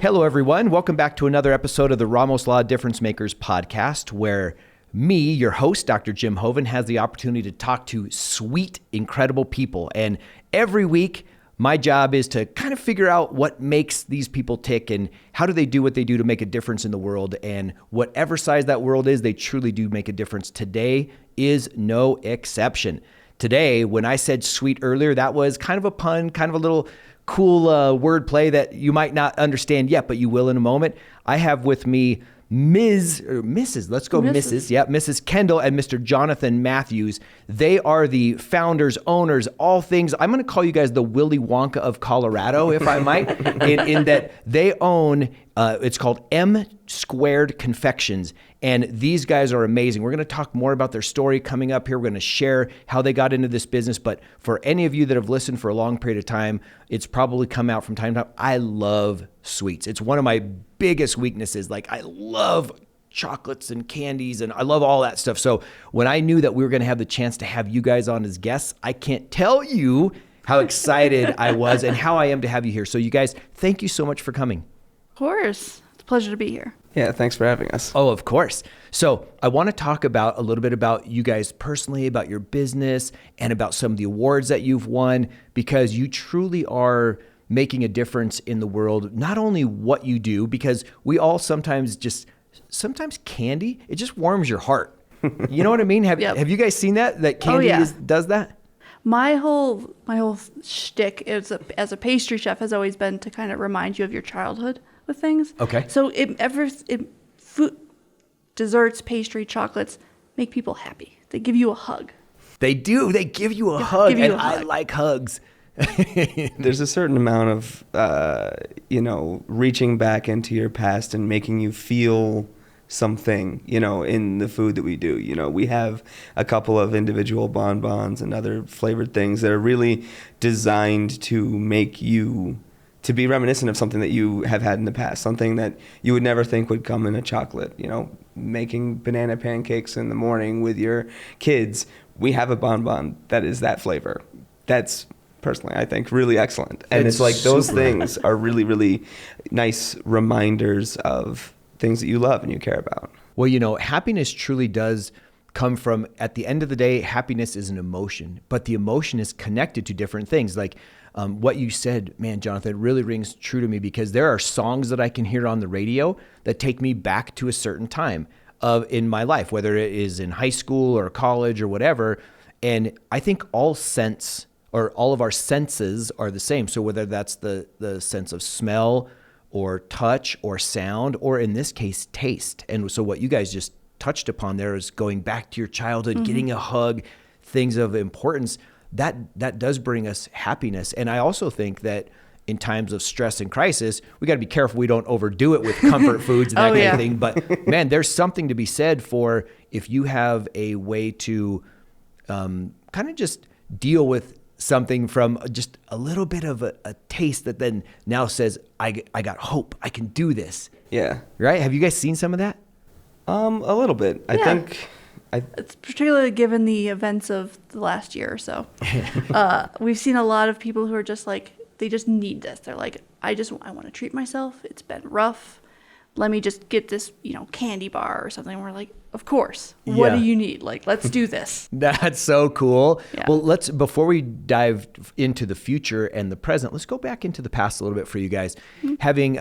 Hello, everyone. Welcome back to another episode of the Ramos Law Difference Makers podcast, where me, your host, Dr. Jim Hoven, has the opportunity to talk to sweet, incredible people. And every week, my job is to kind of figure out what makes these people tick and how do they do what they do to make a difference in the world. And whatever size that world is, they truly do make a difference. Today is no exception. Today, when I said sweet earlier, that was kind of a pun, kind of a little cool word play that you might not understand yet, but you will in a moment. I have with me Mrs. Kendall and Mr. Jonathan Mathews. They are the founders, owners, all things. I'm going to call you guys the Willy Wonka of Colorado, if I might, in that they own, it's called M Squared Confections. And these guys are amazing. We're going to talk more about their story coming up here. We're going to share how they got into this business. But for any of you that have listened for a long period of time, it's probably come out from time to time. I love sweets. It's one of my biggest weaknesses. Like, I love chocolates and candies, and I love all that stuff. So when I knew that we were going to have the chance to have you guys on as guests, I can't tell you how excited I was and how I am to have you here. So you guys, thank you so much for coming. Of course. It's a pleasure to be here. Yeah, thanks for having us. Oh, of course. So I want to talk about a little bit about you guys personally, about your business, and about some of the awards that you've won, because you truly are making a difference in the world. Not only what you do, because we all sometimes candy, it just warms your heart. You know what I mean? Have you guys seen that candy does that? My whole shtick as a pastry chef has always been to kind of remind you of your childhood with things. Okay. So food, desserts, pastry, chocolates make people happy. They give you a hug. They do. They give you a hug, and I like hugs. There's a certain amount of, reaching back into your past and making you feel something, in the food that we do. We have a couple of individual bonbons and other flavored things that are really designed to make you to be reminiscent of something that you have had in the past, something that you would never think would come in a chocolate. Making banana pancakes in the morning with your kids, we have a bonbon that is that flavor. That's personally, I think, really excellent. And it's like those things are really, really nice reminders of things that you love and you care about. Well, happiness truly does come from, at the end of the day, happiness is an emotion, but the emotion is connected to different things. Like what you said, man, Jonathan, really rings true to me, because there are songs that I can hear on the radio that take me back to a certain time in my life, whether it is in high school or college or whatever. And I think all of our senses are the same. So whether that's the sense of smell or touch or sound, or in this case, taste. And so what you guys just touched upon there is going back to your childhood, getting a hug, things of importance, that does bring us happiness. And I also think that in times of stress and crisis, we got to be careful we don't overdo it with comfort foods and that kind of thing. But man, there's something to be said for if you have a way to kind of just deal with something from just a little bit of a taste that then now says, I got hope. I can do this. Yeah. Right? Have you guys seen some of that? A little bit. I think it's particularly given the events of the last year or so. We've seen a lot of people who are just like, they just need this. They're like, I want to treat myself. It's been rough. Let me just get this, candy bar or something. We're like, of course. What do you need? Like, let's do this. That's so cool. Yeah. Well, before we dive into the future and the present, let's go back into the past a little bit for you guys. Having,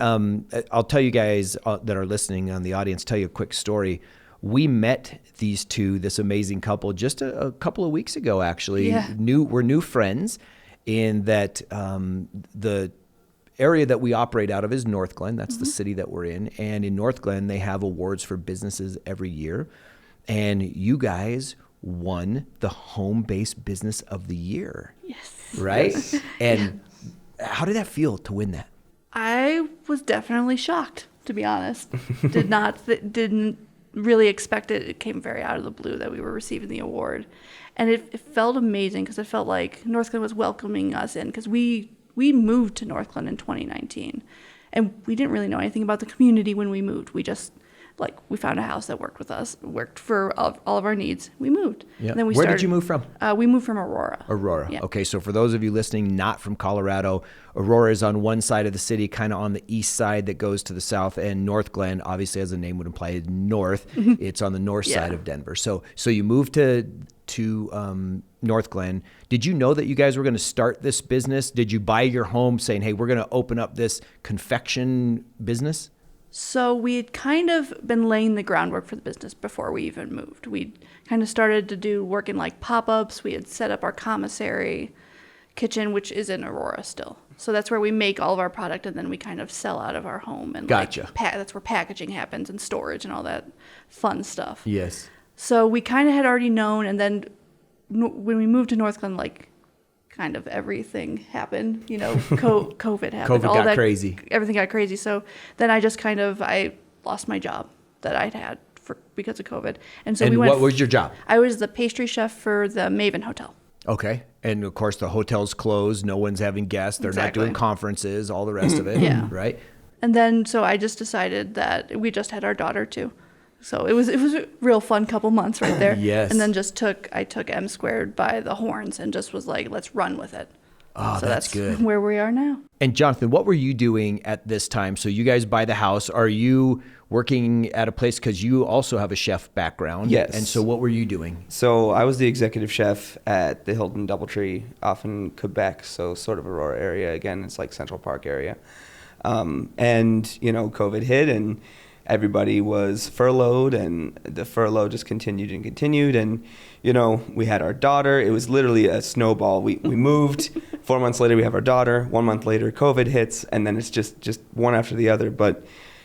I'll tell you guys that are listening on the audience, tell you a quick story. We met this amazing couple, just a couple of weeks ago, actually. Yeah. We're new friends in that the area that we operate out of is North Glen. That's the city that we're in. And in North Glen, they have awards for businesses every year. And you guys won the home-based business of the year. Yes. Right? Yes. And how did that feel to win that? I was definitely shocked, to be honest. Didn't really expect it. It came very out of the blue that we were receiving the award. And it felt amazing because it felt like North Glen was welcoming us in, because we moved to North Glen in 2019, and we didn't really know anything about the community when we moved. We just like we found a house that worked with us, worked for all of our needs. We moved. Yeah. And then Where did you move from? We moved from Aurora. Aurora. Yeah. Okay, so for those of you listening not from Colorado, Aurora is on one side of the city, kind of on the east side that goes to the south, and North Glen, obviously as the name would imply, is north. It's on the north side of Denver. So you moved to North Glen. Did you know that you guys were going to start this business? Did you buy your home saying, hey, we're going to open up this confection business? So we had kind of been laying the groundwork for the business before we even moved. We kind of started to do work in like pop-ups. We had set up our commissary kitchen, which is in Aurora still. So that's where we make all of our product, and then we kind of sell out of our home. And Gotcha. That's where packaging happens and storage and all that fun stuff. Yes. So we kind of had already known, and then when we moved to North Glen, like kind of everything happened, COVID happened. COVID got crazy. Everything got crazy. So then I lost my job that I'd had because of COVID. And so what was your job? I was the pastry chef for the Maven Hotel. Okay. And of course the hotel's closed. No one's having guests. They're Exactly. not doing conferences, all the rest of it. Yeah. Right? And then so I just decided that we just had our daughter too. So it was a real fun couple months right there. Yes. And then I took M squared by the horns and just was like, let's run with it. Oh, So that's good. where we are now. And Jonathan, what were you doing at this time? So you guys buy the house. Are you working at a place because you also have a chef background? Yes. And so what were you doing? So I was the executive chef at the Hilton Doubletree, off in Quebec, so sort of Aurora area. Again, it's like Central Park area. And, COVID hit and everybody was furloughed, and the furlough just continued and continued. And, we had our daughter. It was literally a snowball. We moved. 4 months later, we have our daughter. 1 month later, COVID hits, and then it's just one after the other. But,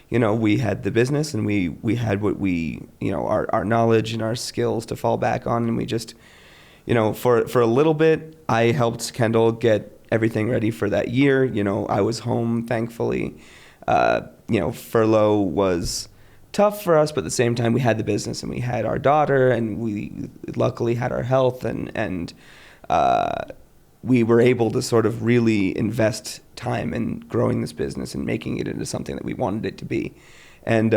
we had the business, and we had what we, our knowledge and our skills to fall back on. And we just, for a little bit, I helped Kendall get everything ready for that year. I was home, thankfully. Furlough was tough for us, but at the same time we had the business and we had our daughter, and we luckily had our health, and we were able to sort of really invest time in growing this business and making it into something that we wanted it to be. And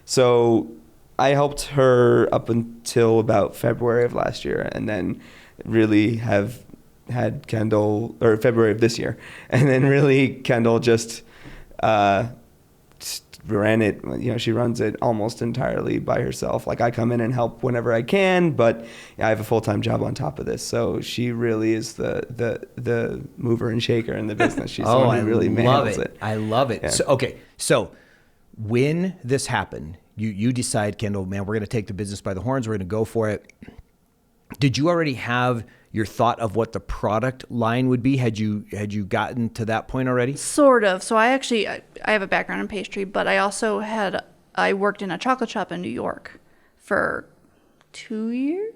so I helped her up until about February of last year, and then really have had Kendall, or February of this year, and then really Kendall just ran it. She runs it almost entirely by herself. Like, I come in and help whenever I can, but I have a full-time job on top of this. So she really is the mover and shaker in the business. She's the one who really manages it. I love it. Yeah. So when this happened, you decide, Kendall, man, we're going to take the business by the horns. We're going to go for it. Did you already have your thought of what the product line would be? Had you gotten to that point already? Sort of. So I have a background in pastry, but I worked in a chocolate shop in New York for 2 years.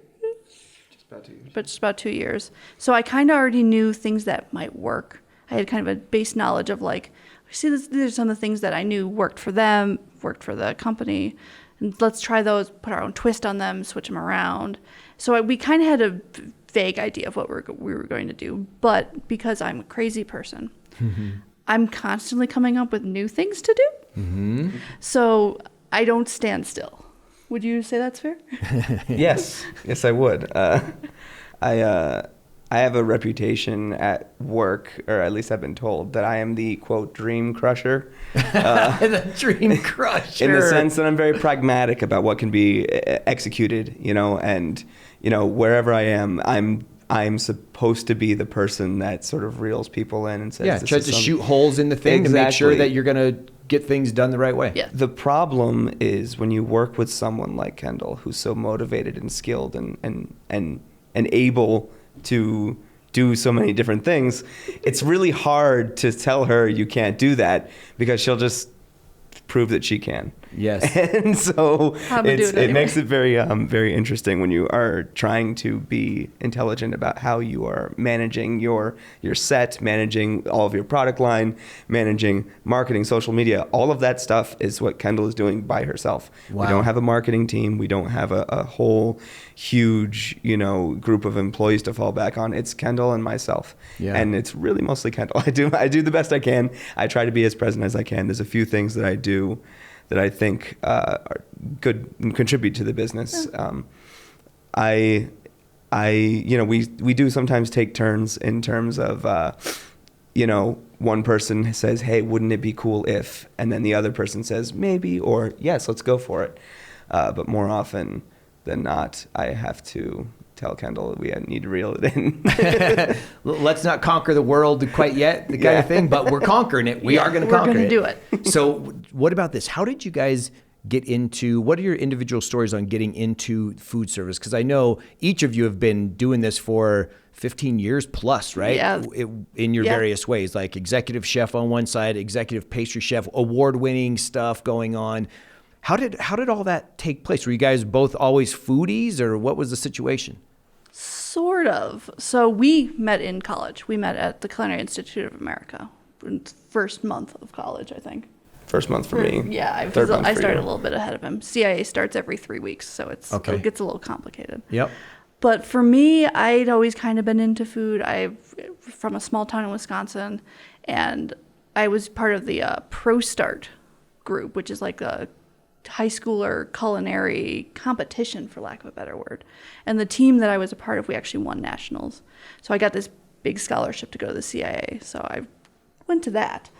Just about 2 years. So I kind of already knew things that might work. I had kind of a base knowledge of these are some of the things that I knew worked for them, worked for the company. And let's try those, put our own twist on them, switch them around. So we kind of had a vague idea of what we were going to do. But because I'm a crazy person, I'm constantly coming up with new things to do. Mm-hmm. So I don't stand still. Would you say that's fair? Yes, I would. I have a reputation at work, or at least I've been told, that I am the, quote, dream crusher. The dream crusher. In the sense that I'm very pragmatic about what can be executed, and, wherever I am, I'm supposed to be the person that sort of reels people in and says, tries to shoot holes in the thing to make sure that you're going to get things done the right way. Yeah. The problem is when you work with someone like Kendall, who's so motivated and skilled and able to do so many different things, it's really hard to tell her you can't do that, because she'll just prove that she can. Yes. And so it makes it very very interesting when you are trying to be intelligent about how you are managing your set, managing all of your product line, managing marketing, social media. All of that stuff is what Kendall is doing by herself. Wow. We don't have a marketing team. We don't have a whole huge, group of employees to fall back on. It's Kendall and myself. Yeah. And it's really mostly Kendall. I do the best I can. I try to be as present as I can. There's a few things that I do that I think could contribute to the business. We do sometimes take turns in terms of, one person says, hey, wouldn't it be cool if, and then the other person says, maybe, or yes, let's go for it. But more often than not, I have to tell Kendall we need to reel it in. Let's not conquer the world quite yet, the kind of thing, but we're conquering it. We are going to conquer it. We're going to do it. So what about this? How did you guys get into, what are your individual stories on getting into food service? Because I know each of you have been doing this for 15 years plus, right? Yeah. In your various ways, like executive chef on one side, executive pastry chef, award-winning stuff going on. How did all that take place? Were you guys both always foodies, or what was the situation? Sort of. So we met in college. We met at the Culinary Institute of America. First month of college, I think. First month for me. Yeah, I started a little bit ahead of him. CIA starts every 3 weeks, so it gets a little complicated. Yep. But for me, I'd always kind of been into food. I'm from a small town in Wisconsin, and I was part of the Pro Start group, which is like a high schooler culinary competition, for lack of a better word. And the team that I was a part of, we actually won nationals. So I got this big scholarship to go to the CIA. So I went to that.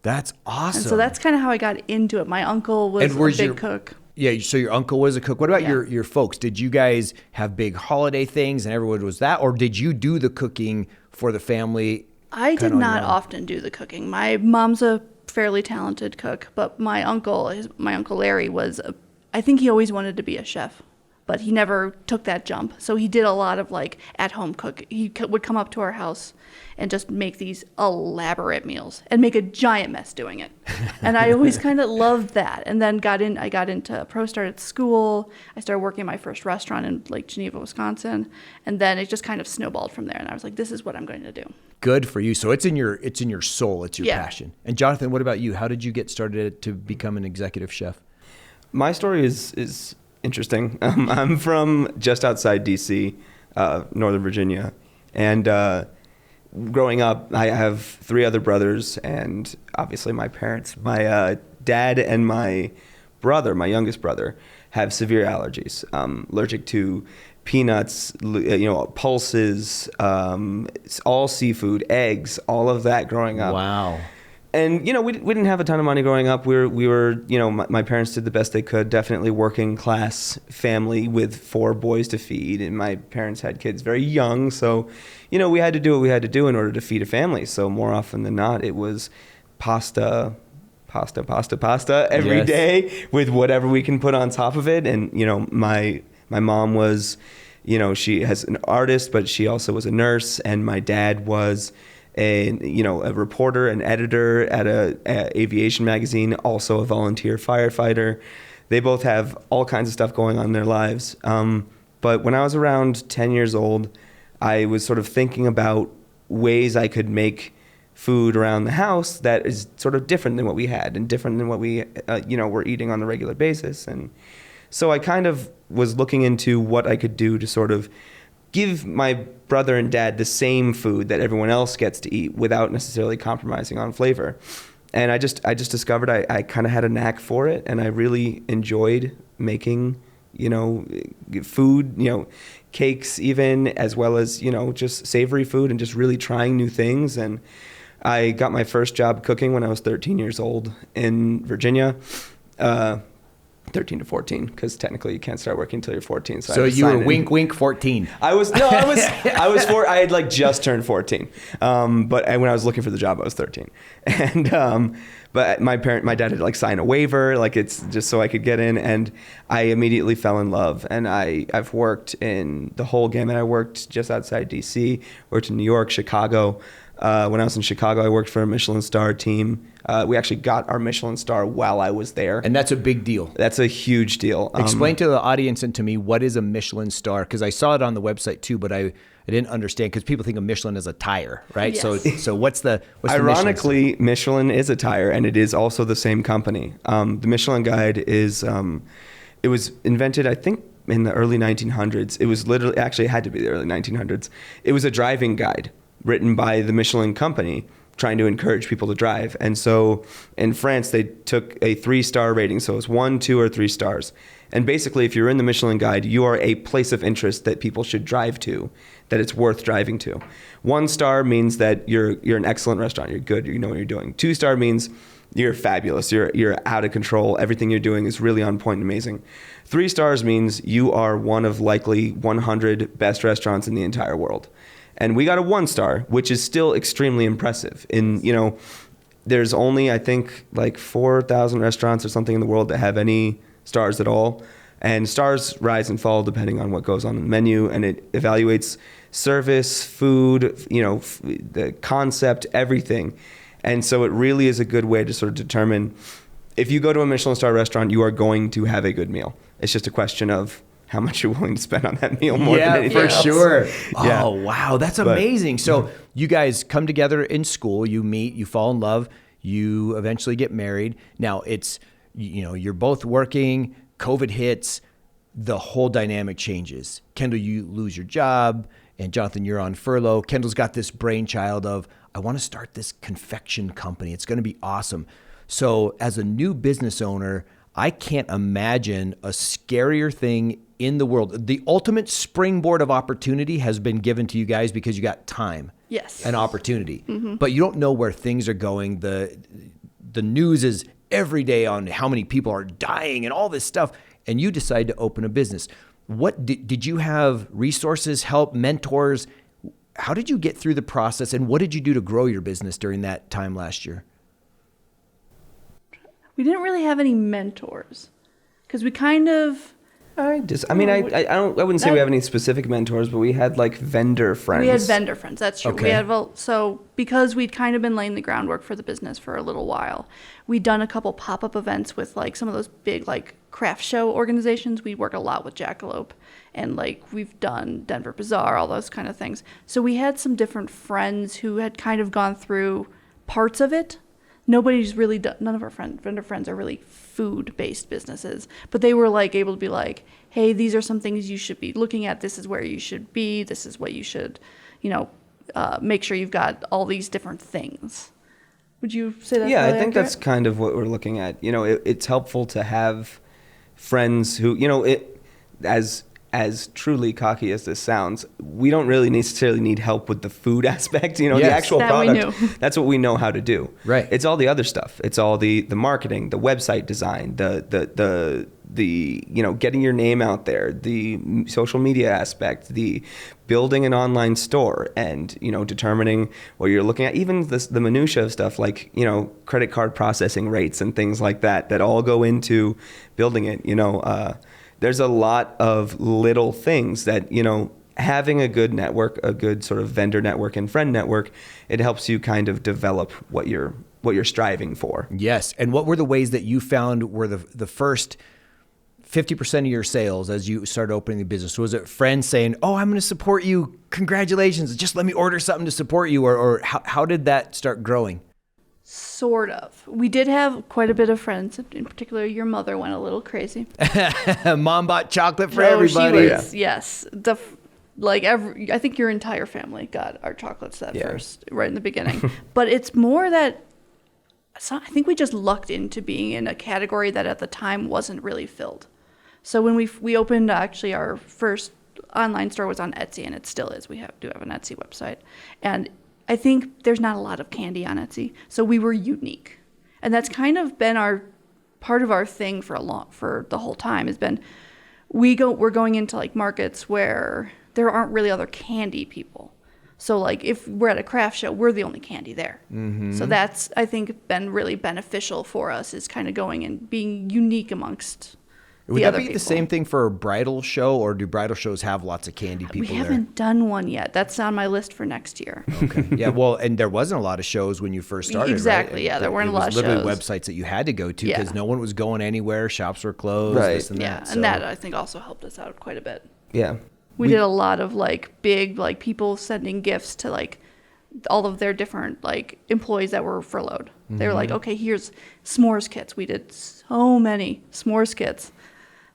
That's awesome. And so that's kind of how I got into it. My uncle was a big cook. Yeah, so your uncle was a cook. What about your folks? Did you guys have big holiday things and everyone was that? Or did you do the cooking for the family? I did not often do the cooking. My mom's a fairly talented cook, but my uncle Larry I think he always wanted to be a chef, but he never took that jump. So he did a lot of like at-home cook. He would come up to our house and just make these elaborate meals and make a giant mess doing it. And I always kind of loved that. And then I got into Pro Start at school. I started working at my first restaurant in Lake Geneva, Wisconsin. And then it just kind of snowballed from there. And I was like, this is what I'm going to do. Good for you. So it's in your soul. It's your passion. And Jonathan, what about you? How did you get started to become an executive chef? My story is interesting. I'm from just outside DC, Northern Virginia. And growing up, I have 3 other brothers and obviously my parents. My dad and my brother, my youngest brother, have severe allergies. Allergic to peanuts, pulses, all seafood, eggs, all of that growing up. Wow. And, we didn't have a ton of money growing up. We were, my parents did the best they could, definitely working class family with 4 boys to feed. And my parents had kids very young. So, we had to do what we had to do in order to feed a family. So more often than not, it was pasta every day with whatever we can put on top of it. And, my mom was, she has an artist, but she also was a nurse. And my dad was a reporter, an editor at a aviation magazine, also a volunteer firefighter. They both have all kinds of stuff going on in their lives. But when I was around 10 years old, I was sort of thinking about ways I could make food around the house that is sort of different than what we had and different than what we, were eating on a regular basis. And so I kind of was looking into what I could do to sort of give my brother and dad the same food that everyone else gets to eat without necessarily compromising on flavor. And I just discovered I kind of had a knack for it, and I really enjoyed making, food, cakes even, as well as, just savory food and just really trying new things. And I got my first job cooking when I was 13 years old in Virginia. 13 to 14, because technically you can't start working until you're 14. So you were wink 14. I was 4. I had just turned 14. But when I was looking for the job, I was 13. And but my dad had signed a waiver, it's just so I could get in, and I immediately fell in love. And I've worked in the whole gamut. I worked just outside DC, worked in New York, Chicago. When I was in Chicago, I worked for a Michelin star team. We actually got our Michelin star while I was there. And that's a big deal. That's a huge deal. Explain to the audience and to me, what is a Michelin star? Because I saw it on the website too, but I didn't understand, because people think of Michelin as a tire, right? Yes. So what's the Ironically, Michelin is a tire, and it is also the same company. The Michelin Guide is, it was invented, I think, in the early 1900s. It was it had to be the early 1900s. It was a driving guide written by the Michelin company trying to encourage people to drive. And so in France, they took a 3-star rating. So it's 1, 2, or 3 stars. And basically, if you're in the Michelin Guide, you are a place of interest that people should drive to, that it's worth driving to. 1 star means that you're an excellent restaurant. You're good. You know what you're doing. 2 star means you're fabulous. You're out of control. Everything you're doing is really on point and amazing. 3 stars means you are one of likely 100 best restaurants in the entire world. And we got a 1 star, which is still extremely impressive. There's only, I think, like 4,000 restaurants or something in the world that have any stars at all. And stars rise and fall depending on what goes on in the menu. And it evaluates service, food, the concept, everything. And so it really is a good way to sort of determine if you go to a Michelin star restaurant, you are going to have a good meal. It's just a question of how much you're willing to spend on that meal more than anything else. Sure. Yeah. Oh, wow. That's amazing. So you guys come together in school, you meet, you fall in love, you eventually get married. Now it's, you're both working, COVID hits, the whole dynamic changes. Kendall, you lose your job, and Jonathan, you're on furlough. Kendall's got this brainchild of, I want to start this confection company. It's going to be awesome. So as a new business owner, I can't imagine a scarier thing in the world. The ultimate springboard of opportunity has been given to you guys because you got time. Yes. And opportunity. Mm-hmm. But you don't know where things are going. The news is every day on how many people are dying and all this stuff. And you decide to open a business. What did you have resources, help, mentors? How did you get through the process, and what did you do to grow your business during that time last year? We didn't really have any mentors because we kind of. I wouldn't say we have any specific mentors, but we had like vendor friends. We had vendor friends. That's true. Okay. So because we'd kind of been laying the groundwork for the business for a little while, we'd done a couple pop-up events with like some of those big like craft show organizations. We work a lot with Jackalope, and like we've done Denver Bazaar, all those kind of things. So we had some different friends who had kind of gone through parts of it. Nobody's really done, none of our vendor friends are really food-based businesses, but they were like able to be like, hey, these are some things you should be looking at. This is where you should be. This is what you should, make sure you've got all these different things. Would you say that? Yeah, I think that's kind of what we're looking at. It's helpful to have friends who, as truly cocky as this sounds, we don't really necessarily need help with the food aspect, the actual that product. That's what we know how to do. Right. It's all the other stuff. It's all the marketing, the website design, the getting your name out there, the social media aspect, the building an online store, and determining what you're looking at, even the minutia of stuff like credit card processing rates and things like that all go into building it. There's a lot of little things that, having a good network, a good sort of vendor network and friend network, it helps you kind of develop what you're striving for. Yes. And what were the ways that you found were the first 50% of your sales as you started opening the business? Was it friends saying, oh, I'm going to support you. Congratulations. Just let me order something to support you. Or how did that start growing? Sort of. We did have quite a bit of friends. In particular, your mother went a little crazy. Mom bought chocolate for everybody. She was, yes. I think your entire family got our chocolates first, right in the beginning. But it's more that I think we just lucked into being in a category that at the time wasn't really filled. So when we opened, actually our first online store was on Etsy, and it still is. We do have an Etsy website, and I think there's not a lot of candy on Etsy, so we were unique, and that's kind of been part of our thing for the whole time has been we're going into like markets where there aren't really other candy people. So like if we're at a craft show, we're the only candy there. Mm-hmm. So that's I think been really beneficial for us is kind of going and being unique amongst. Would that be the same thing for a bridal show, or do bridal shows have lots of candy people there? We haven't done one yet. That's on my list for next year. Okay. Yeah, well, and there wasn't a lot of shows when you first started, exactly, right? yeah, there weren't a lot of shows. It was literally websites that you had to go to because no one was going anywhere. Shops were closed, this and that. And that I think also helped us out quite a bit. Yeah. We did a lot of like big, like people sending gifts to like all of their different like employees that were furloughed. Mm-hmm. They were like, okay, here's s'mores kits. We did so many s'mores kits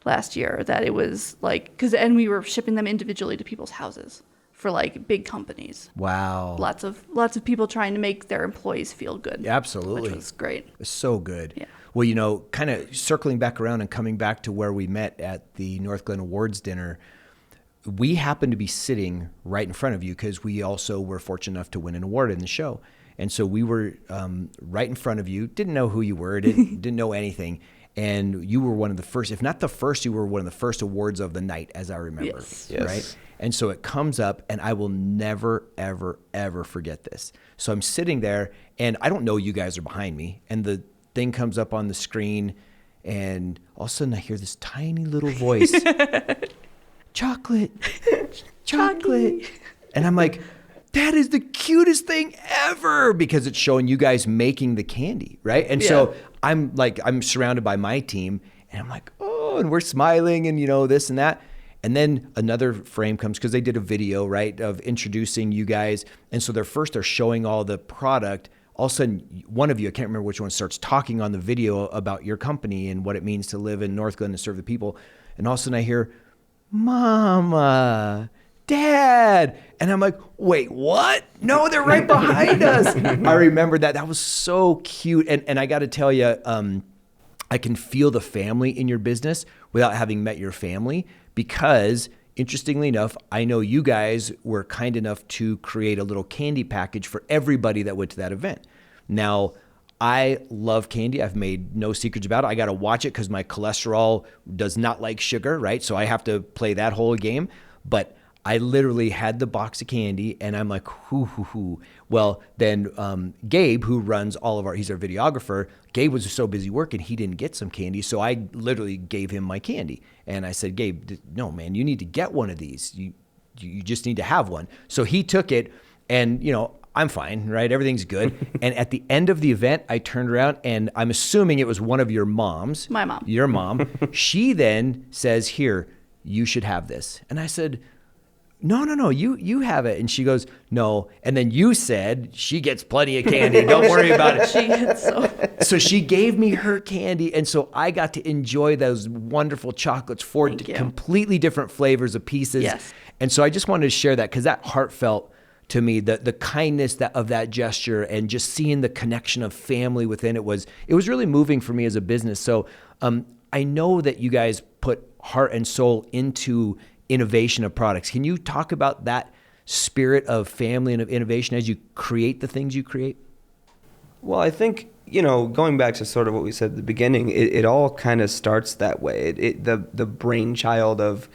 last year that it was like, and we were shipping them individually to people's houses for like big companies. Wow. Lots of people trying to make their employees feel good. Absolutely. Which was great. It's so good. Yeah. Well, kind of circling back around and coming back to where we met at the North Glen Awards dinner, we happened to be sitting right in front of you because we also were fortunate enough to win an award in the show. And so we were right in front of you, didn't know who you were, didn't know anything. And you were one of the first, if not the first, you were one of the first awards of the night, as I remember. Yes. Right? And so it comes up, and I will never, ever, ever forget this. So I'm sitting there, and I don't know you guys are behind me. And the thing comes up on the screen, and all of a sudden I hear this tiny little voice, chocolate, chocolate. And I'm like, that is the cutest thing ever, because it's showing you guys making the candy, right? And so I'm surrounded by my team, and I'm like, oh, and we're smiling and, this and that. And then another frame comes because they did a video, right, of introducing you guys. And so they're showing all the product. All of a sudden, one of you, I can't remember which one, starts talking on the video about your company and what it means to live in North Glen and serve the people. And all of a sudden I hear, Mama, Dad. And I'm like, wait, what? No, they're right behind us. I remember that. That was so cute. And I got to tell you, I can feel the family in your business without having met your family, because interestingly enough, I know you guys were kind enough to create a little candy package for everybody that went to that event. Now, I love candy. I've made no secrets about it. I got to watch it because my cholesterol does not like sugar, right? So I have to play that whole game. But I literally had the box of candy, and I'm like, hoo. Well, then Gabe, who runs he's our videographer, Gabe was so busy working, he didn't get some candy. So I literally gave him my candy. And I said, Gabe, no, man, you need to get one of these. You just need to have one. So he took it, and, I'm fine, right? Everything's good. And at the end of the event, I turned around, and I'm assuming it was one of your moms. My mom. Your mom. She then says, here, you should have this. And I said, no, you have it. And she goes, no. And then you said, she gets plenty of candy. Don't worry about it. She gets So she gave me her candy. And so I got to enjoy those wonderful chocolates, four completely different flavors of pieces. Yes. And so I just wanted to share that because that heartfelt to me, the kindness of that gesture, and just seeing the connection of family within it was really moving for me as a business. So I know that you guys put heart and soul into innovation of products. Can you talk about that spirit of family and of innovation as you create the things you create? Well, I think, going back to sort of what we said at the beginning, it all kind of starts that way. The brainchild of,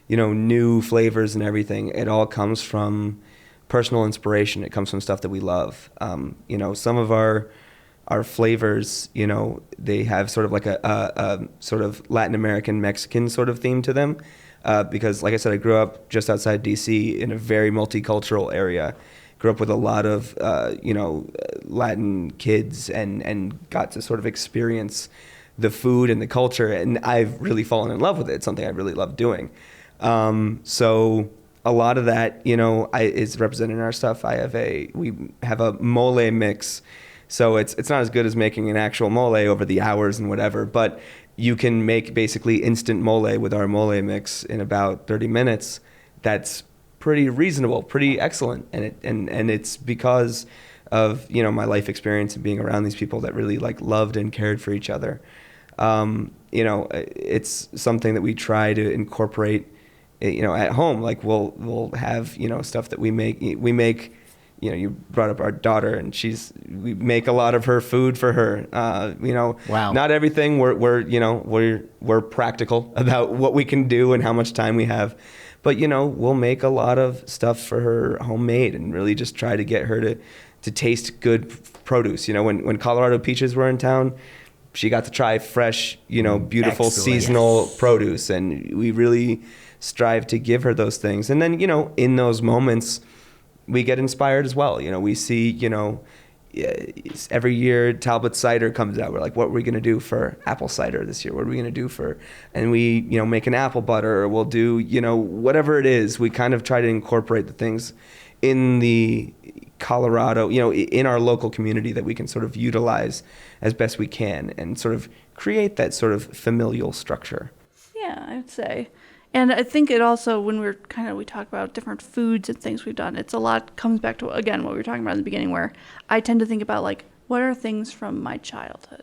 new flavors and everything, it all comes from personal inspiration. It comes from stuff that we love. Some of our flavors, they have sort of like a sort of Latin American Mexican sort of theme to them. Because, like I said, I grew up just outside D.C. in a very multicultural area. Grew up with a lot of, Latin kids and got to sort of experience the food and the culture. And I've really fallen in love with it. It's something I really love doing. So a lot of that, is represented in our stuff. We have a mole mix. So it's not as good as making an actual mole over the hours and whatever, but you can make basically instant mole with our mole mix in about 30 minutes. That's pretty reasonable, pretty excellent. And it's because of, my life experience and being around these people that really loved and cared for each other. It's something that we try to incorporate, at home. Like we'll have, stuff that we make, you brought up our daughter, and we make a lot of her food for her. Wow. Not everything we're practical about what we can do and how much time we have, but we'll make a lot of stuff for her homemade and really just try to get her to taste good produce. When Colorado peaches were in town, she got to try fresh, beautiful Excellent. seasonal produce, and we really strive to give her those things. And then, in those moments, we get inspired as well. We see, every year Talbot cider comes out. We're like, what are we going to do for apple cider this year? What are we going to do and we, make an apple butter, or we'll do, whatever it is. We kind of try to incorporate the things in the Colorado, in our local community that we can sort of utilize as best we can and sort of create that sort of familial structure. Yeah, I would say. And I think it also, when we talk about different foods and things we've done, it's a lot comes back to, again, what we were talking about in the beginning, where I tend to think about, like, what are things from my childhood?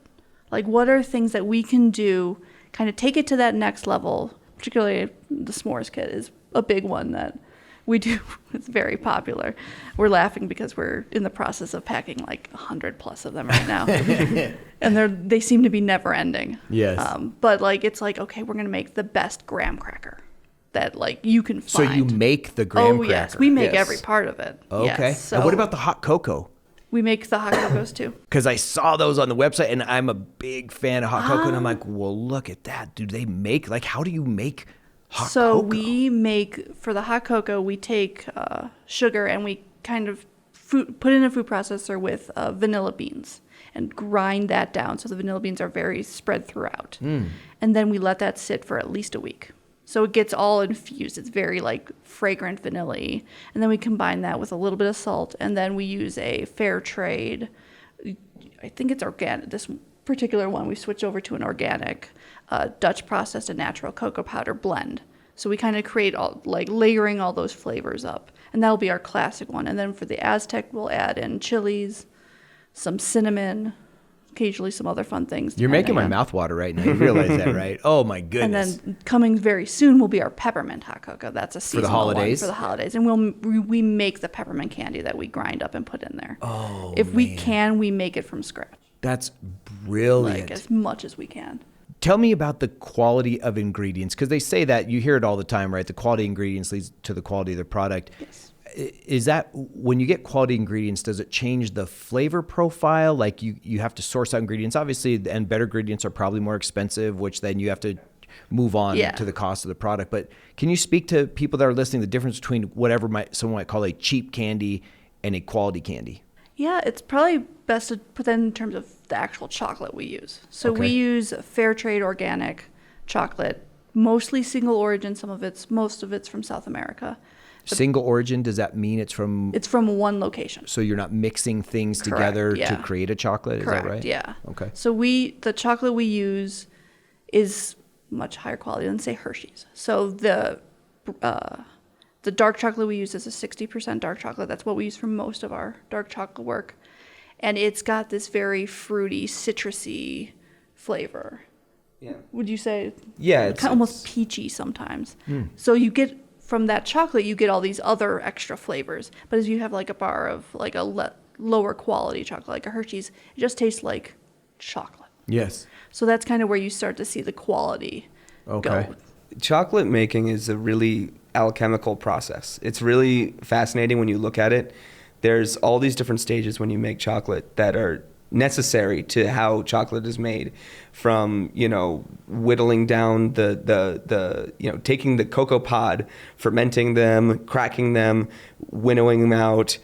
Like, what are things that we can do, kind of take it to that next level? Particularly the s'mores kit is a big one that we do. It's very popular. We're laughing because we're in the process of packing like 100 plus of them right now. And they seem to be never ending. Yes. But like, it's like, okay, we're going to make the best graham cracker that like you can find. So you make the graham cracker? Oh, yes. We make Yes. every part of it. Okay. Yes. So And what about the hot cocoa? we make the hot cocos too. Because I saw those on the website, and I'm a big fan of hot cocoa, and I'm like, well, look at that. Do they make, like, how do you make hot So cocoa? we make, for the hot cocoa, we take sugar and we kind of put in a food processor with vanilla beans and grind that down so the vanilla beans are very spread throughout. And then we let that sit for at least a week. So it gets all infused. It's very like fragrant vanilla-y. And then we combine that with a little bit of salt. And then we use a fair trade, I think it's organic. This particular one, we switch over to an organic Dutch processed and natural cocoa powder blend. So we kind of create all, like layering all those flavors up. And that'll be our classic one. And then for the Aztec, we'll add in chilies, some cinnamon, occasionally some other fun things. You're making my depending on- mouth water right now. You realize that, right? Oh, my And goodness. then coming very soon will be our peppermint hot cocoa. That's a seasonal holidays? one for the holidays. And we make the peppermint candy that we grind up and put in there. Oh, if we man. can, we make it from scratch, That's brilliant. like as much as we can. Tell me about the quality of ingredients, because they say that, you hear it all the time, right? The quality of ingredients leads to the quality of the product. Yes. Is that, when you get quality ingredients, does it change the flavor profile? Like you have to source out ingredients, obviously, and better ingredients are probably more expensive, which then you have to move on Yeah. to the cost of the product. But can you speak to people that are listening, the difference between whatever someone might call a cheap candy and a quality candy? Yeah, it's probably best to put that in terms of the actual chocolate we use. So Okay. we use fair trade organic chocolate, mostly single origin. Most of it's from South America. Single origin, does that mean it's from, It's from one location. so you're not mixing things Correct, together to yeah. create a chocolate? Correct. Is that right? Yeah. Okay. So the chocolate we use is much higher quality than say Hershey's. So the dark chocolate we use is a 60% dark chocolate. That's what we use for most of our dark chocolate work, and it's got this very fruity, citrusy flavor. Yeah. Would you say? Yeah, Kind of almost peachy sometimes. So you get from that chocolate, you get all these other extra flavors. But as you have like a bar of like a lower quality chocolate, like a Hershey's, it just tastes like chocolate. Yes. So that's kind of where you start to see the quality Okay. go. Chocolate making is a really alchemical process. It's really fascinating when you look at it. There's all these different stages when you make chocolate that are necessary to how chocolate is made, from whittling down the taking the cocoa pod, fermenting them, cracking them, winnowing them out,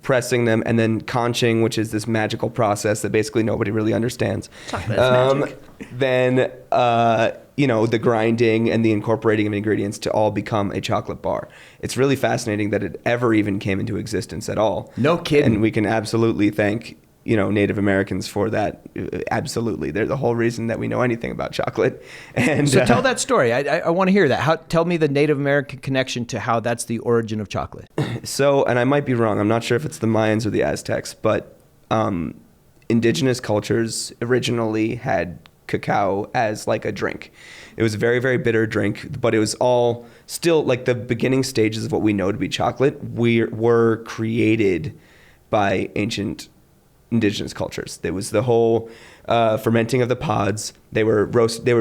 pressing them, and then conching, which is this magical process that basically nobody really understands. Chocolate is magic. Then the grinding and the incorporating of ingredients to all become a chocolate bar. It's really fascinating that it ever even came into existence at all. No kidding. And we can absolutely thank Native Americans for that. Absolutely, they're the whole reason that we know anything about chocolate. And So tell that story. I want to hear that. Tell me the Native American connection to how that's the origin of chocolate. So, and I might be wrong. I'm not sure if it's the Mayans or the Aztecs, but indigenous cultures originally had cacao as like a drink. It was a very, very bitter drink, but it was all still like the beginning stages of what we know to be chocolate were created by ancient indigenous cultures. There was the whole fermenting of the pods. They were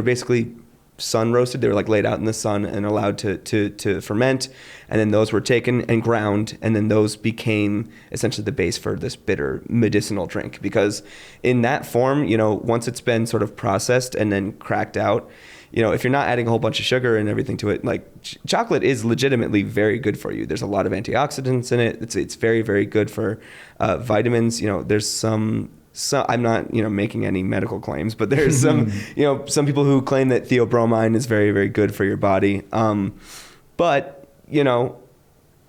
basically sun roasted. They were like laid out in the sun and allowed to ferment. And then those were taken and ground. And then those became essentially the base for this bitter medicinal drink. Because in that form, once it's been sort of processed and then cracked out, if you're not adding a whole bunch of sugar and everything to it, like chocolate is legitimately very good for you. There's a lot of antioxidants in it. It's very, very good for vitamins. There's some I'm not, making any medical claims, but there's some, some people who claim that theobromine is very, very good for your body. But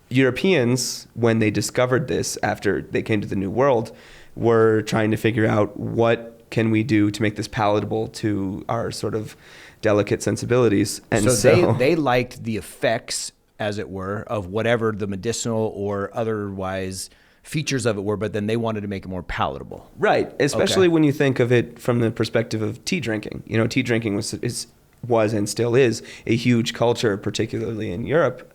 Europeans, when they discovered this after they came to the New World, were trying to figure out what can we do to make this palatable to our sort of delicate sensibilities? And so they liked the effects, as it were, of whatever the medicinal or otherwise features of it were, but then they wanted to make it more palatable. Right, especially when you think of it from the perspective of tea drinking. You know, tea drinking was and still is a huge culture, particularly in Europe.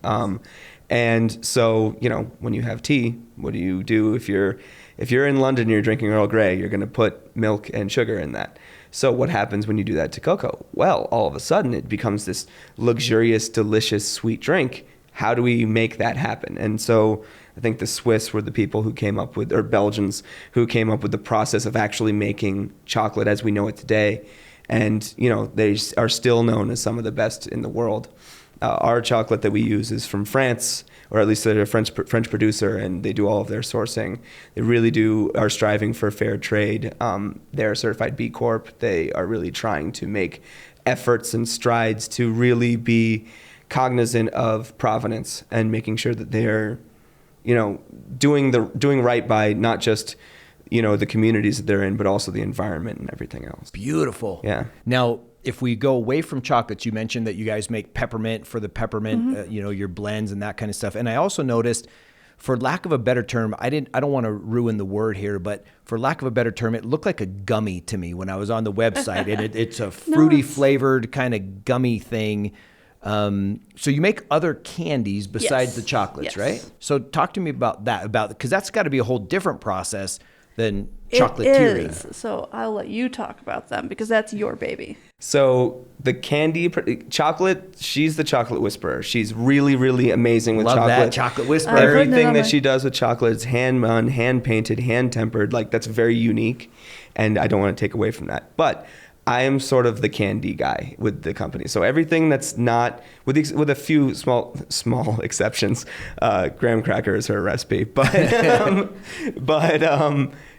And so, you know, when you have tea, what do you do if you're in London and you're drinking Earl Grey? You're going to put milk and sugar in that. So what happens when you do that to cocoa? Well, all of a sudden it becomes this luxurious, delicious, sweet drink. How do we make that happen? And so I think the Swiss were the people who came up with, or Belgians, who came up with the process of actually making chocolate as we know it today. And, you know, they are still known as some of the best in the world. Our chocolate that we use is from France, or at least they're a French producer, and they do all of their sourcing. They really are striving for fair trade. They're a certified B Corp. They are really trying to make efforts and strides to really be cognizant of provenance and making sure that they're, you know, doing right by not just, you know, the communities that they're in, but also the environment and everything else. Beautiful. Yeah. Now, if we go away from chocolates, you mentioned that you guys make peppermint for the peppermint, you know, your blends and that kind of stuff. And I also noticed, for lack of a better term, I don't want to ruin the word here, but for lack of a better term, it looked like a gummy to me when I was on the website. And it's a fruity flavored kind of gummy thing. So you make other candies besides the chocolates, right? So talk to me about that, because that's got to be a whole different process than chocolatiering. It is. So I'll let you talk about them because that's your baby. So the candy chocolate, she's the chocolate whisperer. She's really, really amazing with chocolate. Love that chocolate whisperer. Everything that she does with chocolate is hand-done, hand-painted, hand-tempered. Like, that's very unique, and I don't want to take away from that. But I am sort of the candy guy with the company. So everything that's not, with a few small exceptions, graham cracker is her recipe. But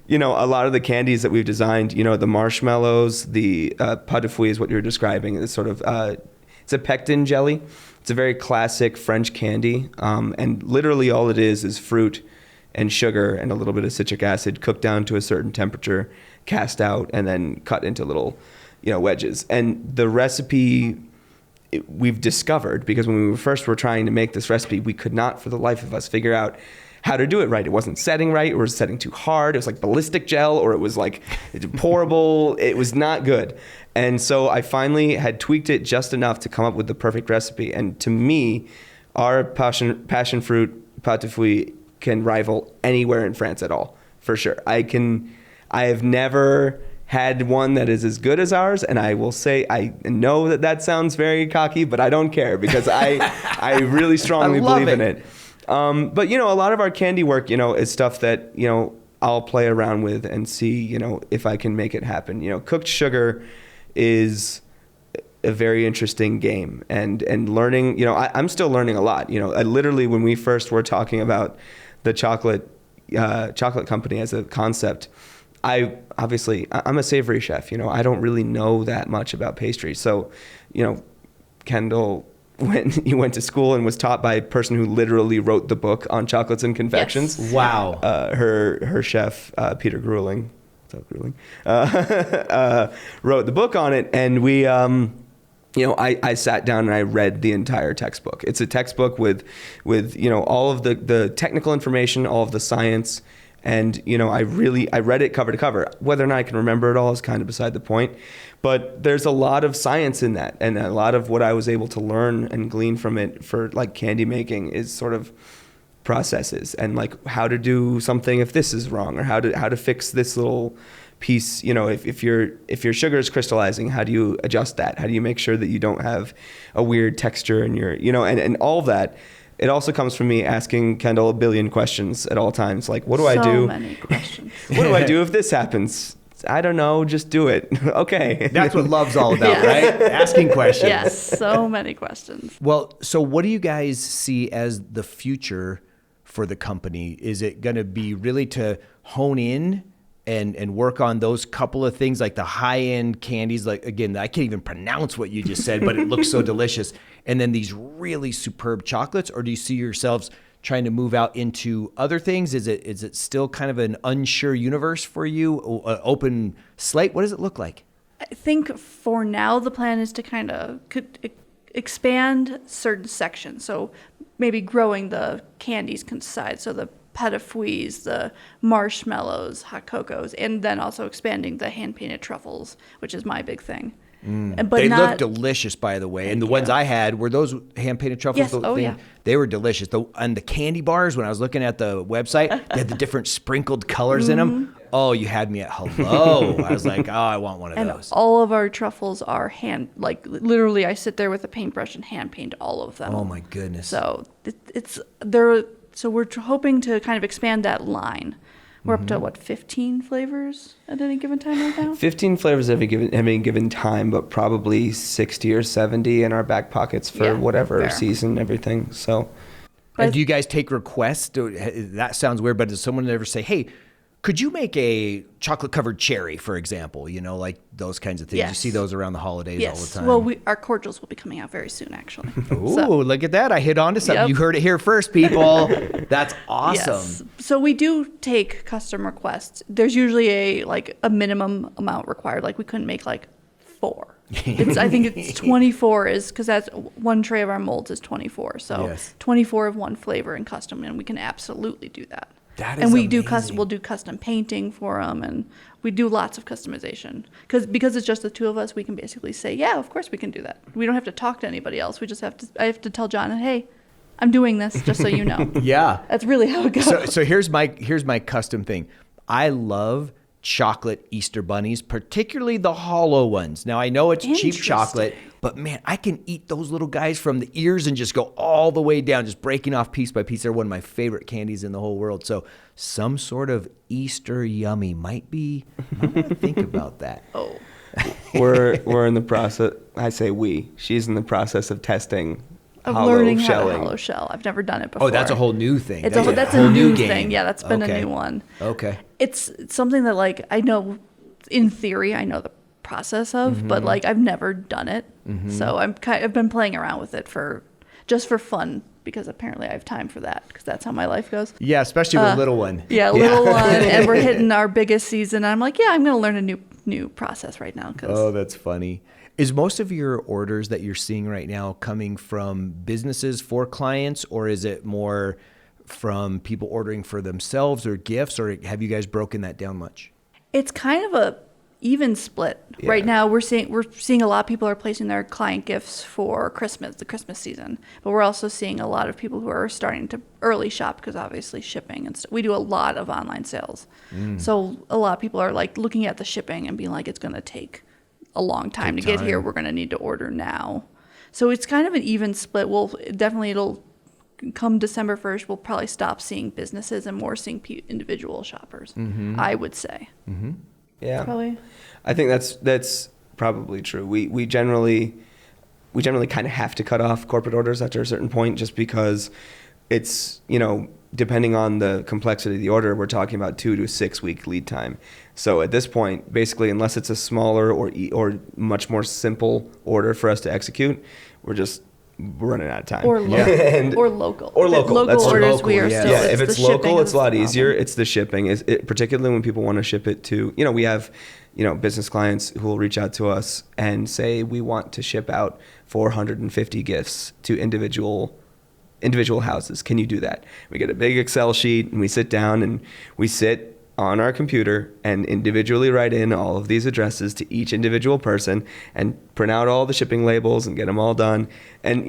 you know, a lot of the candies that we've designed, you know, the marshmallows, the pot de fouille is what you're describing. It's sort of, it's a pectin jelly. It's a very classic French candy. And literally all it is fruit and sugar and a little bit of citric acid cooked down to a certain temperature, cast out, and then cut into little, you know, wedges. And the recipe we've discovered, because when we first were trying to make this recipe, we could not for the life of us figure out how to do it right. It wasn't setting right, or it was setting too hard. It was like ballistic gel, or it was like pourable. It was not good. And so I finally had tweaked it just enough to come up with the perfect recipe. And to me, our passion fruit pot de fouille can rival anywhere in France at all, for sure. I have never had one that is as good as ours, and I will say, I know that sounds very cocky, but I don't care, because I really strongly believe in it. But, you know, a lot of our candy work, you know, is stuff that, you know, I'll play around with and see, you know, if I can make it happen. You know, cooked sugar is a very interesting game, and learning, you know, I'm still learning a lot. You know, I literally, when we first were talking about the chocolate company as a concept, I'm a savory chef. You know, I don't really know that much about pastry. So, you know, Kendall, when he went to school and was taught by a person who literally wrote the book on chocolates and confections. Yes. Wow. Her chef, Peter Grueling, wrote the book on it. And we, you know, I sat down and I read the entire textbook. It's a textbook with, you know, all of the technical information, all of the science. And, you know, I read it cover to cover. Whether or not I can remember it all is kind of beside the point. But there's a lot of science in that. And a lot of what I was able to learn and glean from it for like candy making is sort of processes and like how to do something if this is wrong, or how to fix this little piece. You know, if your sugar is crystallizing, how do you adjust that? How do you make sure that you don't have a weird texture in your, you know, and all of that. It also comes from me asking Kendall a billion questions at all times. Like, what do I do? So many questions. What do I do if this happens? I don't know. Just do it. Okay. That's what love's all about, right? Asking questions. Yes, so many questions. Well, so what do you guys see as the future for the company? Is it going to be really to hone in and work on those couple of things, like the high-end candies? Like, again, I can't even pronounce what you just said, but it looks so delicious. And then these really superb chocolates? Or do you see yourselves trying to move out into other things? Is it still kind of an unsure universe for you? Open slate? What does it look like? I think for now the plan is to kind of expand certain sections. So maybe growing the candies side, so the Peppermint, the marshmallows, hot cocos, and then also expanding the hand-painted truffles, which is my big thing. But they look delicious, by the way. And the ones I had, were those hand-painted truffles? Yes. Oh, yeah. They were delicious. And the candy bars, when I was looking at the website, they had the different sprinkled colors in them. Oh, you had me at hello. I was like, oh, I want one of those. All of our truffles are literally I sit there with a paintbrush and hand paint all of them. Oh, my goodness. So so we're hoping to kind of expand that line. We're up to 15 flavors at any given time right now? 15 flavors at any given time, but probably 60 or 70 in our back pockets for whatever season, everything. So, and do you guys take requests? That sounds weird, but does someone ever say, hey, could you make a chocolate covered cherry, for example? You know, like those kinds of things. Yes. You see those around the holidays all the time. Well, our cordials will be coming out very soon, actually. Ooh, look at that. I hit on to something. Yep. You heard it here first, people. That's awesome. Yes. So we do take custom requests. There's usually a minimum amount required. Like we couldn't make 4. I think it's 24 because that's one tray of our molds is 24. So 24 of one flavor and custom, and we can absolutely do that. That is and amazing. We'll do custom painting for them, and we do lots of customization because it's just the two of us. We can basically say, yeah, of course we can do that. We don't have to talk to anybody else. We just I have to tell John, hey, I'm doing this, just so you know. Yeah, that's really how it goes. So here's my custom thing. I love chocolate Easter bunnies, particularly the hollow ones. Now I know it's cheap chocolate, but man, I can eat those little guys from the ears and just go all the way down, just breaking off piece by piece. They're one of my favorite candies in the whole world. So some sort of Easter yummy might be, I want to think about that. Oh. We're in the process, she's in the process of testing learning how to hollow shell. I've never done it before. Oh, that's a whole new thing. That's a new thing. Yeah, that's been a new one. Okay. It's something that I know, in theory, I know the process of, but I've never done it. So I've been playing around with it just for fun, because apparently I have time for that, because that's how my life goes. Yeah, especially with little one. Yeah, little one, and we're hitting our biggest season. I'm like, yeah, I'm going to learn a new process right now. Oh, that's funny. Is most of your orders that you're seeing right now coming from businesses for clients, or is it more from people ordering for themselves or gifts, or have you guys broken that down much? It's kind of a even split. Yeah. Right now we're seeing a lot of people are placing their client gifts for Christmas, the Christmas season, but we're also seeing a lot of people who are starting to early shop, because obviously shipping and we do a lot of online sales. So a lot of people are looking at the shipping and being like, it's going to take a long time to get here. We're going to need to order now. So it's kind of an even split. It'll come December 1st, we'll probably stop seeing businesses and more seeing individual shoppers, I would say. Yeah. Probably. I think that's probably true. We generally kind of have to cut off corporate orders after a certain point, just because it's, depending on the complexity of the order, we're talking about 2 to 6 week lead time. So at this point, basically, unless it's a smaller or much more simple order for us to execute, we're running out of time. Or local. Or local. Or local. Local orders, we are still. If it's local, it's a lot easier. It's the shipping. Particularly when people want to ship it to, we have, business clients who will reach out to us and say, we want to ship out 450 gifts to individual houses. Can you do that? We get a big Excel sheet and we sit down and we sit on our computer and individually write in all of these addresses to each individual person and print out all the shipping labels and get them all done. And,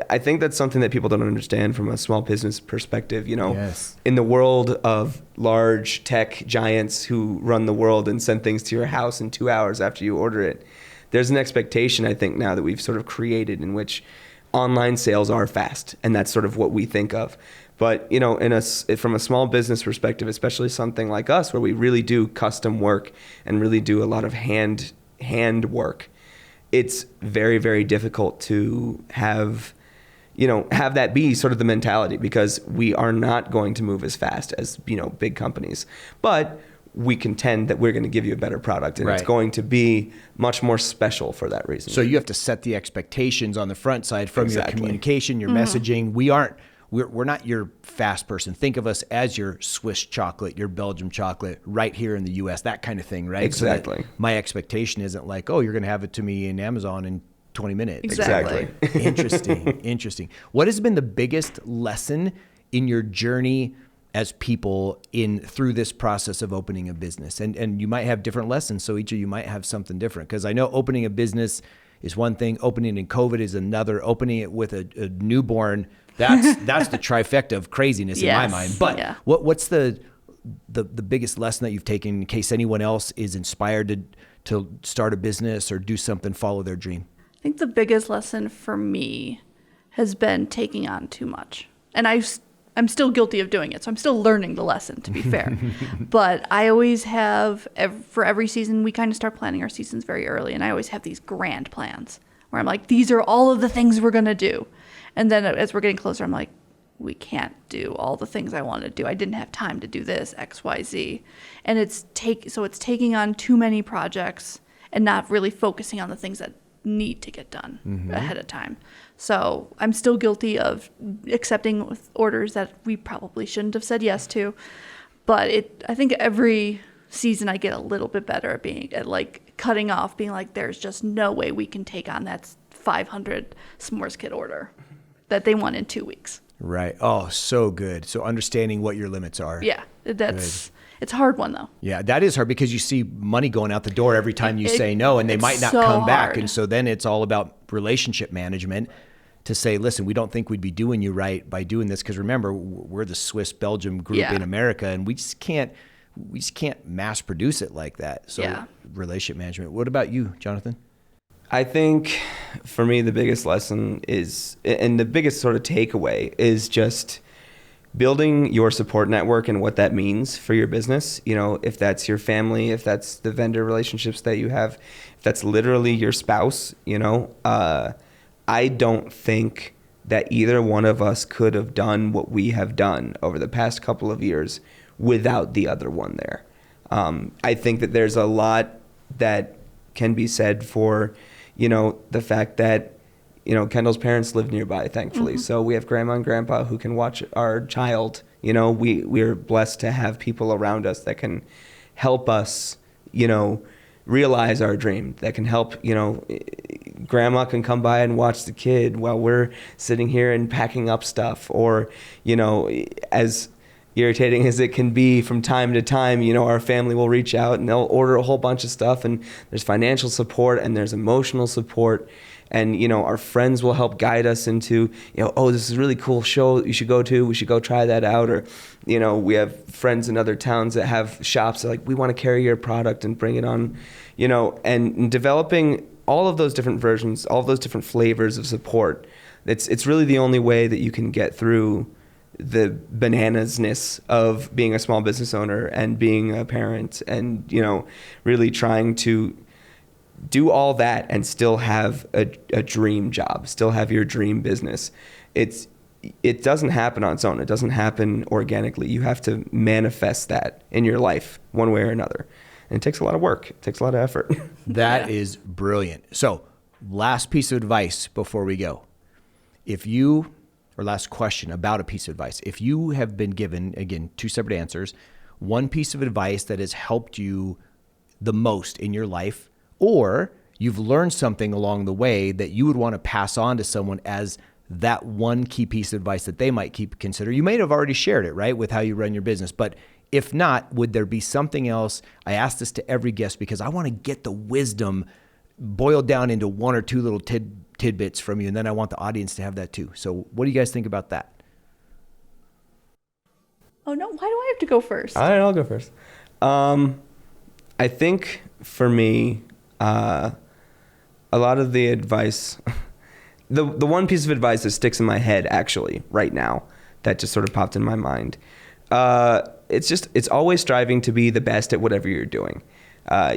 I think that's something that people don't understand from a small business perspective. Yes. In the world of large tech giants who run the world and send things to your house in 2 hours after you order it, there's an expectation, I think, now that we've sort of created in which online sales are fast, and that's sort of what we think of. But, from a small business perspective, especially something like us, where we really do custom work and really do a lot of hand work, it's very, very difficult to have that be sort of the mentality, because we are not going to move as fast as, big companies. But we contend that we're going to give you a better product, and It's going to be much more special for that reason. So you have to set the expectations on the front side from your communication, your messaging. we're not your fast person. Think of us as your Swiss chocolate, your Belgium chocolate right here in the US, that kind of thing, right? Exactly. So my expectation isn't like, oh, you're going to have it to me in Amazon in 20 minutes. Exactly. Interesting. What has been the biggest lesson in your journey as people through this process of opening a business? And you might have different lessons, so each of you might have something different. Because I know opening a business is one thing, opening it in COVID is another, opening it with a newborn, that's the trifecta of craziness in my mind. But what's the biggest lesson that you've taken in case anyone else is inspired to start a business or do something, follow their dream? I think the biggest lesson for me has been taking on too much. And I'm still guilty of doing it, so I'm still learning the lesson, to be fair. But I always have, for every season, we kind of start planning our seasons very early, and I always have these grand plans where I'm like, these are all of the things we're going to do. And then as we're getting closer, I'm like, we can't do all the things I want to do. I didn't have time to do this, X, Y, Z. And it's taking on too many projects and not really focusing on the things that need to get done ahead of time. So I'm still guilty of accepting orders that we probably shouldn't have said yes to. But I think every season I get a little bit better at like cutting off, being like, there's just no way we can take on that 500 s'mores kit order that they want in 2 weeks. Right. Oh, so good. So understanding what your limits are. Yeah, it's a hard one though. Yeah, that is hard because you see money going out the door every time you say no, and they might not come back. Hard. And so then it's all about relationship management to say, listen, we don't think we'd be doing you right by doing this. Because remember, we're the Swiss Belgium group in America, and we just can't mass produce it like that. So relationship management. What about you, Jonathan? I think for me, the biggest lesson is, and the biggest sort of takeaway is just building your support network and what that means for your business. You know, if that's your family, if that's the vendor relationships that you have, if that's literally your spouse, you know, I don't think that either one of us could have done what we have done over the past couple of years without the other one there. I think that there's a lot that can be said for, you know, the fact that, you know, Kendall's parents live nearby, thankfully. So we have grandma and grandpa who can watch our child. You know, we're blessed to have people around us that can help us, you know, realize our dream, that can help, you know, grandma can come by and watch the kid while we're sitting here and packing up stuff. Or, you know, as irritating as it can be from time to time, you know, our family will reach out and they'll order a whole bunch of stuff, and there's financial support and there's emotional support. And, you know, our friends will help guide us into, you know, oh, this is a really cool show you should go to. We should go try that out. Or, you know, we have friends in other towns that have shops that like, we want to carry your product and bring it on, you know, and developing all of those different versions, all of those different flavors of support. It's really the only way that you can get through the bananasness of being a small business owner and being a parent and, you know, really trying to do all that and still have a dream job, still have your dream business. It doesn't happen on its own. It doesn't happen organically. You have to manifest that in your life one way or another. And it takes a lot of work. It takes a lot of effort. That is brilliant. So last piece of advice before we go. Last question about a piece of advice. If you have been given, again, 2 separate answers, one piece of advice that has helped you the most in your life, or you've learned something along the way that you would want to pass on to someone as that one key piece of advice that they might consider. You may have already shared it, right, with how you run your business. But if not, would there be something else? I ask this to every guest because I want to get the wisdom boiled down into 1 or 2 little tidbits from you. And then I want the audience to have that too. So what do you guys think about that? Oh, no. Why do I have to go first? All right, I'll go first. I think for me, a lot of the advice, the one piece of advice that sticks in my head actually right now that just sort of popped in my mind. It's always striving to be the best at whatever you're doing.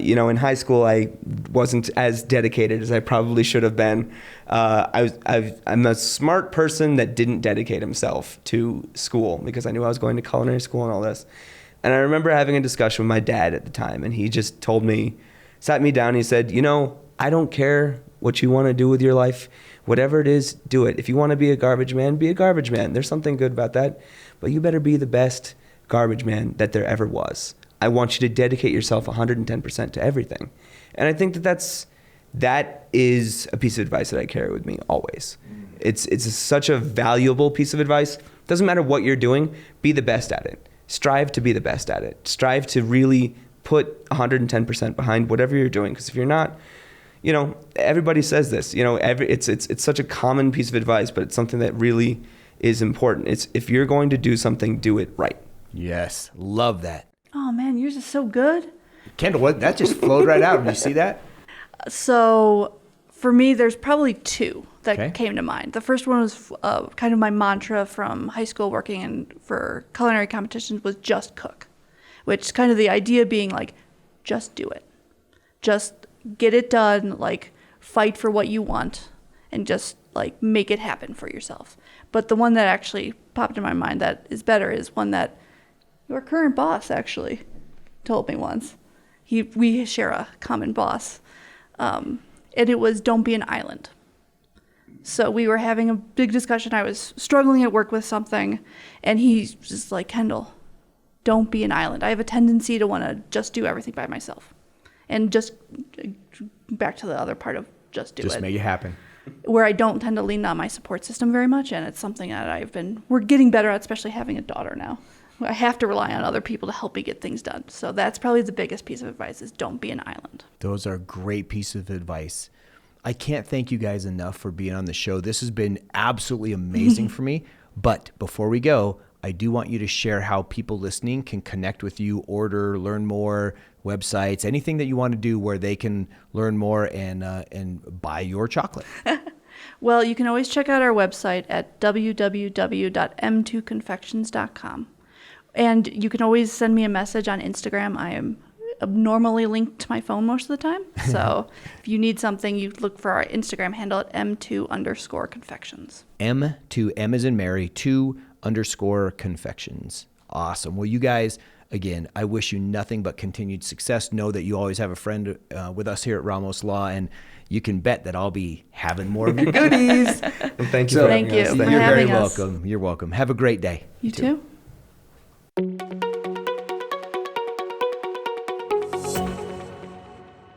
You know, in high school, I wasn't as dedicated as I probably should have been. I'm a smart person that didn't dedicate himself to school because I knew I was going to culinary school and all this. And I remember having a discussion with my dad at the time, and he just sat me down, he said, you know, I don't care what you want to do with your life. Whatever it is, do it. If you want to be a garbage man, be a garbage man. There's something good about that. But you better be the best garbage man that there ever was. I want you to dedicate yourself 110% to everything. And I think that is a piece of advice that I carry with me always. It's such a valuable piece of advice. Doesn't matter what you're doing, be the best at it. Strive to be the best at it. Strive to really put 110% behind whatever you're doing. Because if you're not, everybody says this, it's such a common piece of advice, but it's something that really is important. It's if you're going to do something, do it right. Yes. Love that. Oh man, yours is so good. Kendall, that just flowed right out. Did you see that? So for me, there's probably two that came to mind. The first one was kind of my mantra from high school working for culinary competitions was just cook, which kind of the idea being like, just do it. Just get it done, like fight for what you want and just like make it happen for yourself. But the one that actually popped in my mind that is better is one that your current boss actually told me once. We share a common boss. And it was don't be an island. So we were having a big discussion. I was struggling at work with something, and he's just like, Kendall, don't be an island. I have a tendency to want to just do everything by myself. And just back to the other part of just do it. Just make it happen. Where I don't tend to lean on my support system very much, and it's something that we're getting better at, especially having a daughter now. I have to rely on other people to help me get things done. So that's probably the biggest piece of advice is don't be an island. Those are great pieces of advice. I can't thank you guys enough for being on the show. This has been absolutely amazing for me. But before we go, I do want you to share how people listening can connect with you, order, learn more, websites, anything that you want to do where they can learn more and buy your chocolate. Well, you can always check out our website at www.m2confections.com. And you can always send me a message on Instagram. I am abnormally linked to my phone most of the time. So if you need something, you look for our Instagram handle at m2_confections. M as in Mary, 2_confections. Awesome. Well, you guys, again, I wish you nothing but continued success. Know that you always have a friend with us here at Ramos Law, and you can bet that I'll be having more of your goodies. And thank you for having us. Thank you. You're very welcome. You're welcome. Have a great day. You too.